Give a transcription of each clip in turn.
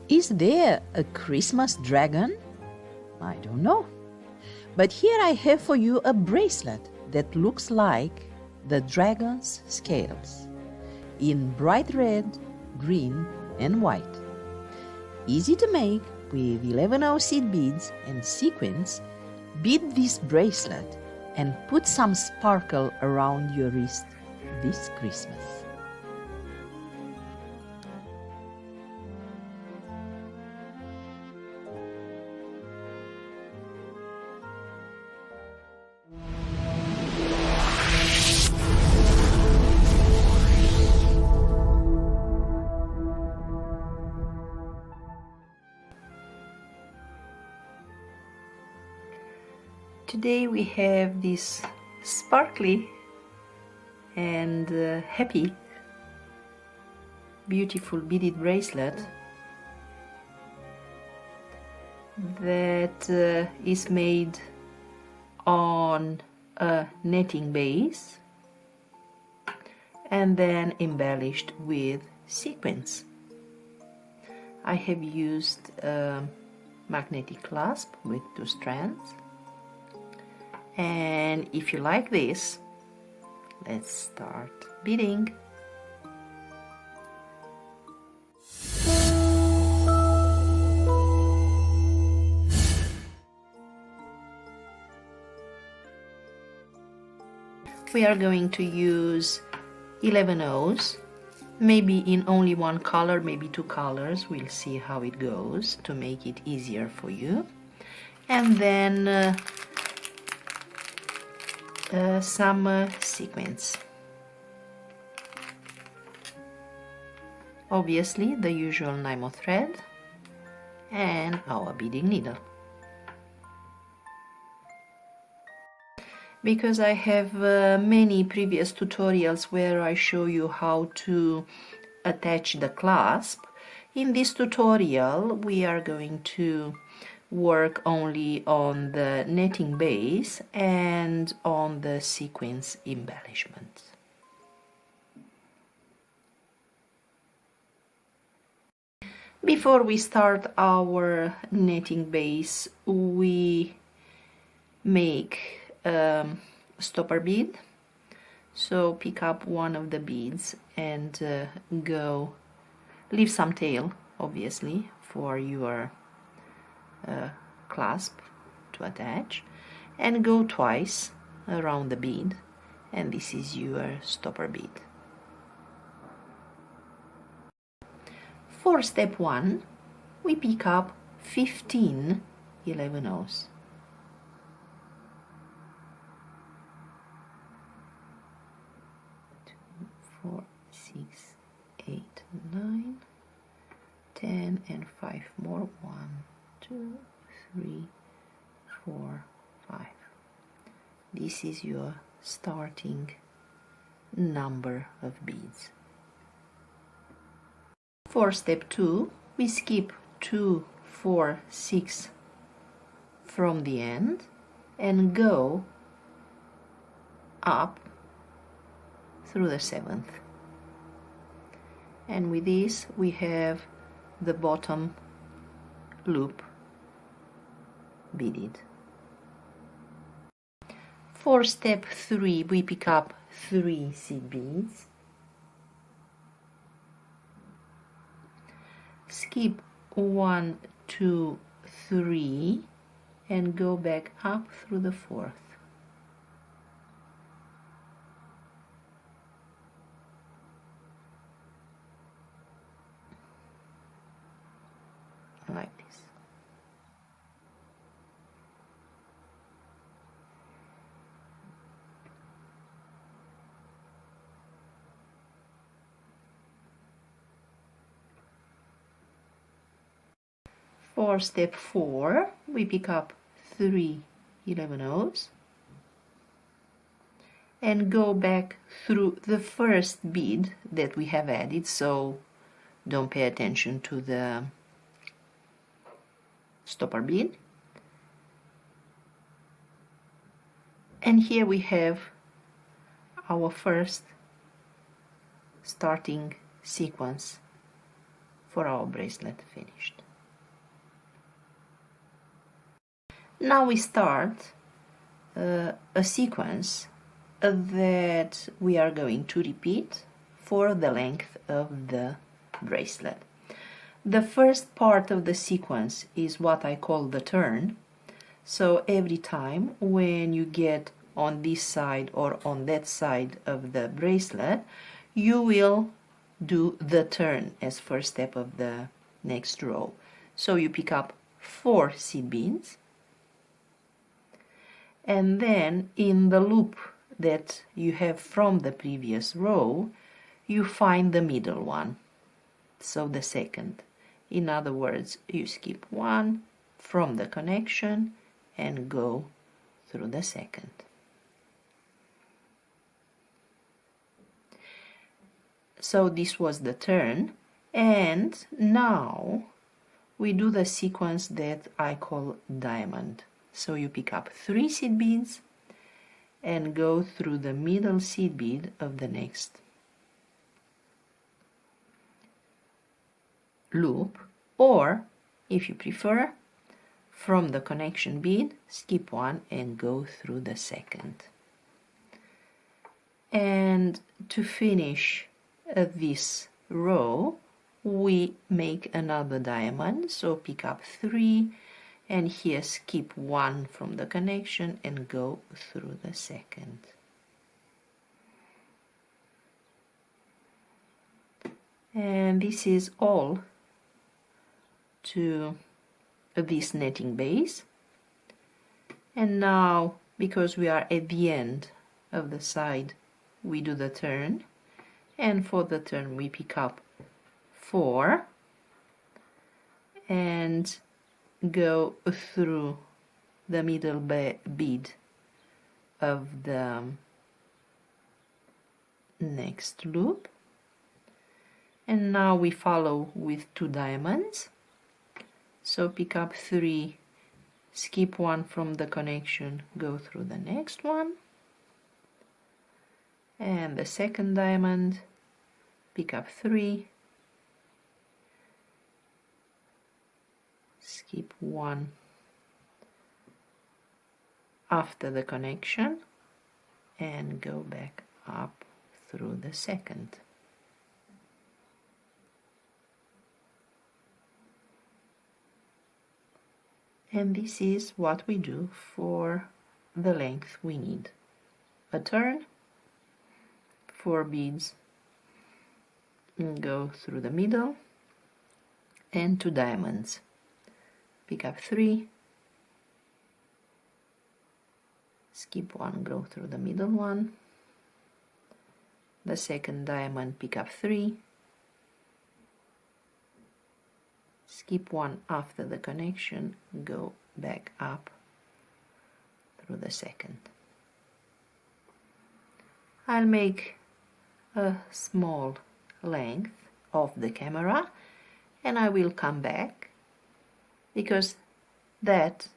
Is there a Christmas dragon? I don't know. But here I have for you a bracelet that looks like the dragon's scales in bright red, green, and white. Easy to make with 11 seed beads and sequins. Bead this bracelet and put some sparkle around your wrist this Christmas. Today we have this sparkly and happy, beautiful beaded bracelet that is made on a netting base and then embellished with sequins. I have used a magnetic clasp with 2 strands. And if you like this, let's start beading. We are going to use 11 O's, maybe in only one color, maybe 2 colors. We'll see how it goes to make it easier for you. And then some sequins. Obviously the usual Nymo thread and our beading needle. Because I have many previous tutorials where I show you how to attach the clasp, in this tutorial we are going to work only on the netting base and on the sequins embellishment. Before we start our netting base, we make a stopper bead. So pick up one of the beads and go, leave some tail obviously for your clasp to attach, and go twice around the bead, and this is your stopper bead. For step 1, we pick up 15 11 O's. Four, 6, 8, 9, 10, and 5 more. 1, 2, 3, 4, 5. This is your starting number of beads. For step 2, we skip 2, 4, 6 from the end and go up through the 7th. And with this we have the bottom loop beaded. For step 3, we pick up 3 seed beads, skip 1, 2, 3 and go back up through the 4th. Like this. For step 4, we pick up 3 11 O's and go back through the first bead that we have added, so don't pay attention to the stopper bead. And here we have our first starting sequence for our bracelet finished. Now we start a sequence that we are going to repeat for the length of the bracelet. The first part of the sequence is what I call the turn. So every time when you get on this side or on that side of the bracelet, you will do the turn as first step of the next row. So you pick up 4 seed beads, and then in the loop that you have from the previous row, you find the middle one, so the second. In other words, you skip 1 from the connection and go through the second. So this was the turn, and now we do the sequence that I call diamond. So you pick up 3 seed beads and go through the middle seed bead of the next loop, or if you prefer, from the connection bead, skip 1 and go through the second. And to finish this row, we make another diamond, so pick up 3 and here skip 1 from the connection and go through the second. And this is all to this netting base. And now, because we are at the end of the side, we do the turn, and for the turn we pick up 4 and go through the middle bead of the next loop, and now we follow with 2 diamonds. So pick up 3, skip 1 from the connection, go through the next one, and the second diamond, pick up 3, skip 1 after the connection and go back up through the second. And this is what we do for the length we need. A turn, 4 beads, and go through the middle, and 2 diamonds. Pick up 3, skip 1, go through the middle one, the second diamond, pick up 3, skip 1 after the connection, go back up through the second. I'll make a small length of the camera and I will come back, because that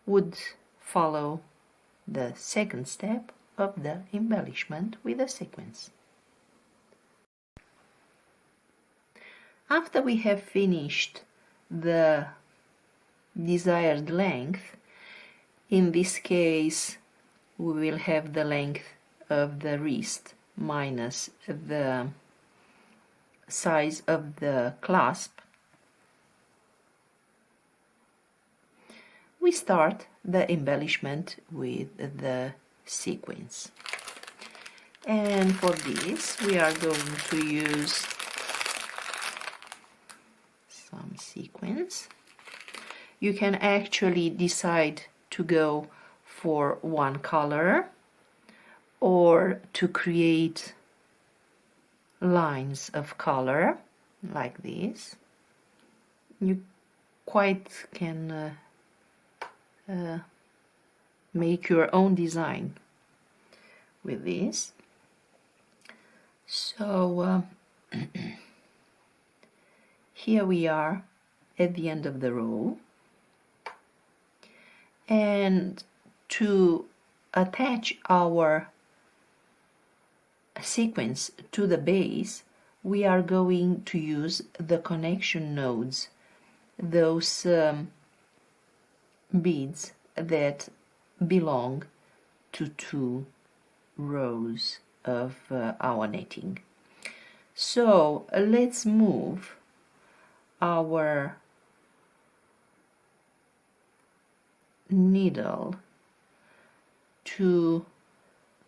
would follow the second step of the embellishment with the sequins. After we have finished the desired length, in this case we will have the length of the wrist minus the size of the clasp, we start the embellishment with the sequins. And for this we are going to use some sequins. You can actually decide to go for one color or to create lines of color like this. You quite can make your own design with this. So here we are at the end of the row, and to attach our sequins to the base we are going to use the connection nodes, those beads that belong to 2 rows of our netting. So let's move our needle to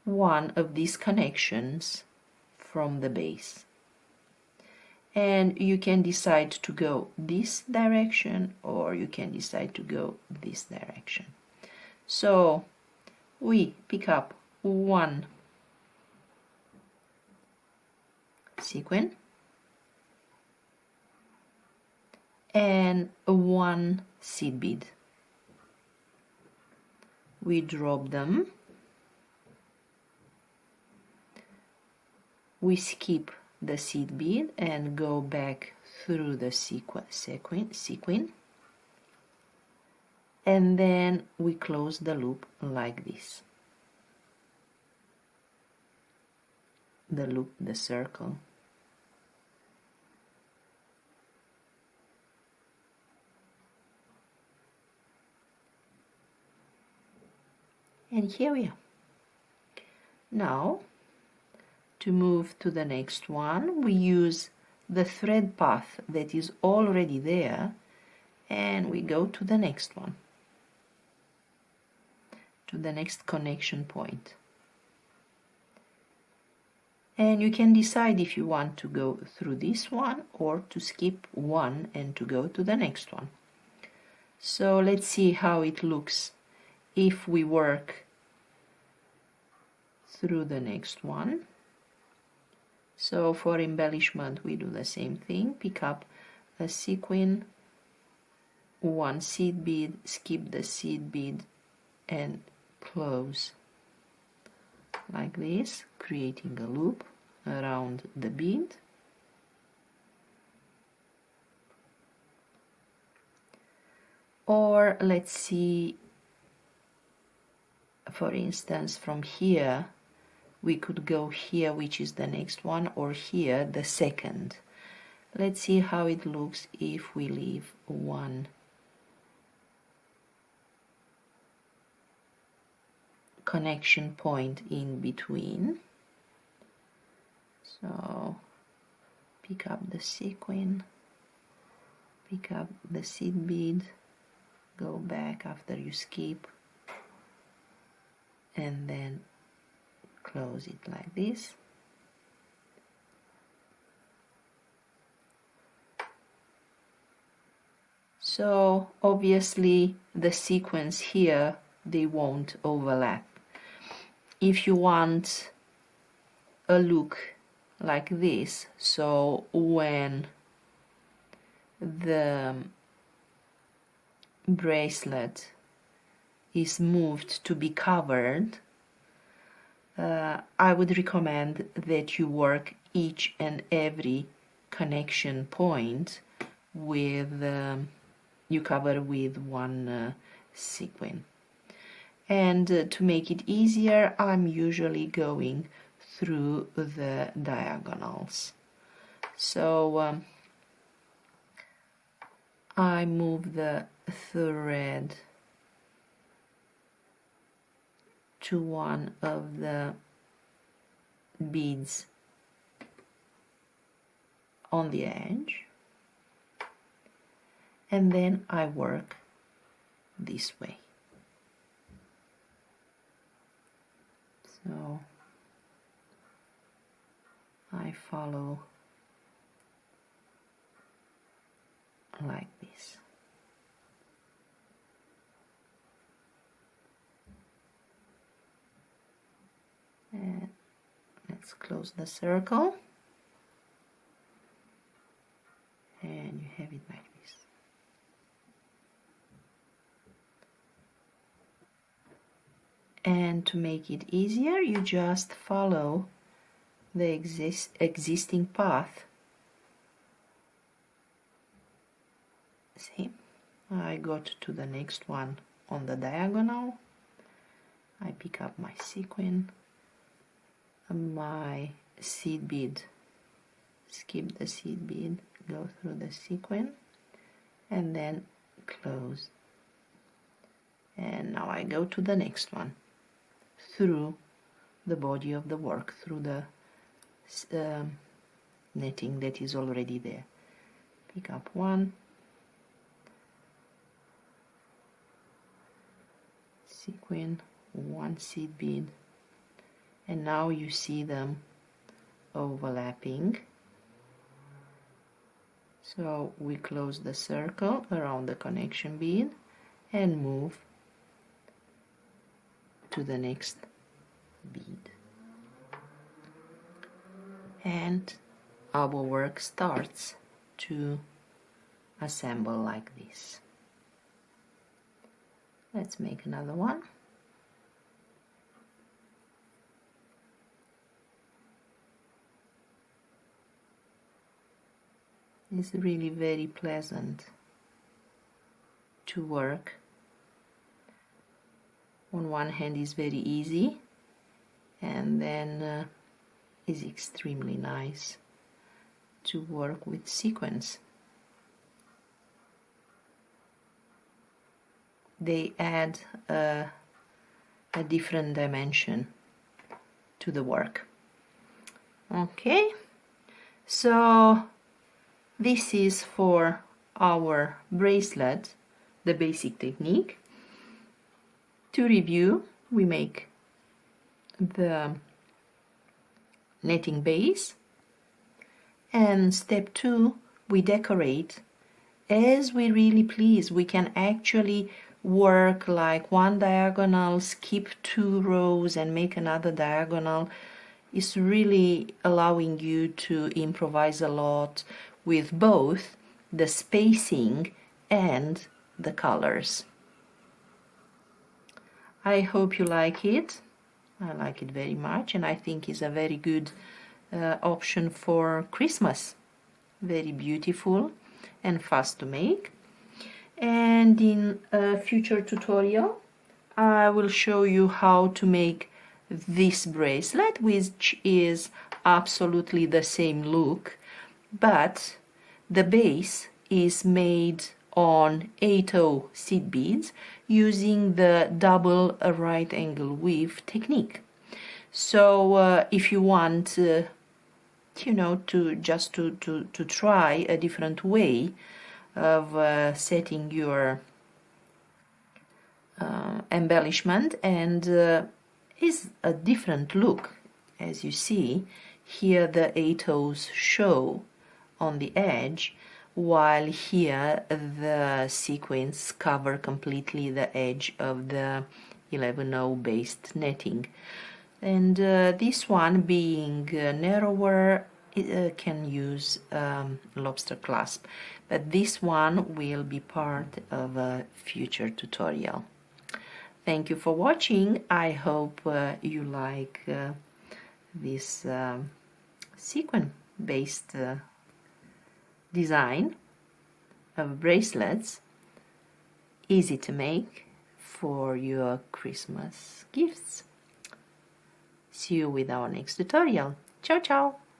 one of these connections from the base, and you can decide to go this direction or you can decide to go this direction. So we pick up 1 sequin and 1 seed bead. We drop them, we skip the seed bead and go back through the sequin, and then we close the loop like this. The loop, the circle. And here we are. Now, to move to the next one, we use the thread path that is already there, and we go to the next one, to the next connection point. And you can decide if you want to go through this one or to skip one and to go to the next one. So let's see how it looks if we work through the next one. So for embellishment we do the same thing, pick up a sequin, 1 seed bead, skip the seed bead and close like this, creating a loop around the bead. Or let's see, for instance, from here we could go here, which is the next one, or here, the second. Let's see how it looks if we leave 1 connection point in between. So pick up the sequin, pick up the seed bead, go back after you skip, and then close it like this. So obviously the sequins here, they won't overlap. If you want a look like this, so when the bracelet is moved to be covered, I would recommend that you work each and every connection point with you cover with 1 sequin. And to make it easier, I'm usually going through the diagonals. So I move the thread to one of the beads on the edge, and then I work this way. So I follow like this. And let's close the circle, and you have it like this. And to make it easier, you just follow the existing path. See, I got to the next one on the diagonal. I pick up my sequin, my seed bead, skip the seed bead, go through the sequin, and then close. And now I go to the next one, through the body of the work, through the netting that is already there. Pick up one, sequin, one seed bead, and now you see them overlapping. So we close the circle around the connection bead and move to the next bead. And our work starts to assemble like this. Let's make another one. It's really very pleasant to work. On one hand is very easy, and then is extremely nice to work with sequins. They add a different dimension to the work. Okay, so this is for our bracelet, the basic technique. To review, we make the netting base, and step 2, we decorate as we really please. We can actually work like one diagonal, skip 2 rows and make another diagonal. It's really allowing you to improvise a lot with both the spacing and the colors. I hope you like it. I like it very much, and I think it's a very good option for Christmas. Very beautiful and fast to make. And in a future tutorial I will show you how to make this bracelet, which is absolutely the same look, but the base is made on 8/0 seed beads using the double right angle weave technique. So if you want you know, to try a different way of setting your embellishment, and is a different look. As you see here, the 8/0s show on the edge, while here the sequins cover completely the edge of the 11/0 based netting. And this one, being narrower, it can use lobster clasp, but this one will be part of a future tutorial. Thank you for watching. I hope you like this sequin based design of bracelets, easy to make for your Christmas gifts. See you with our next tutorial. Ciao ciao!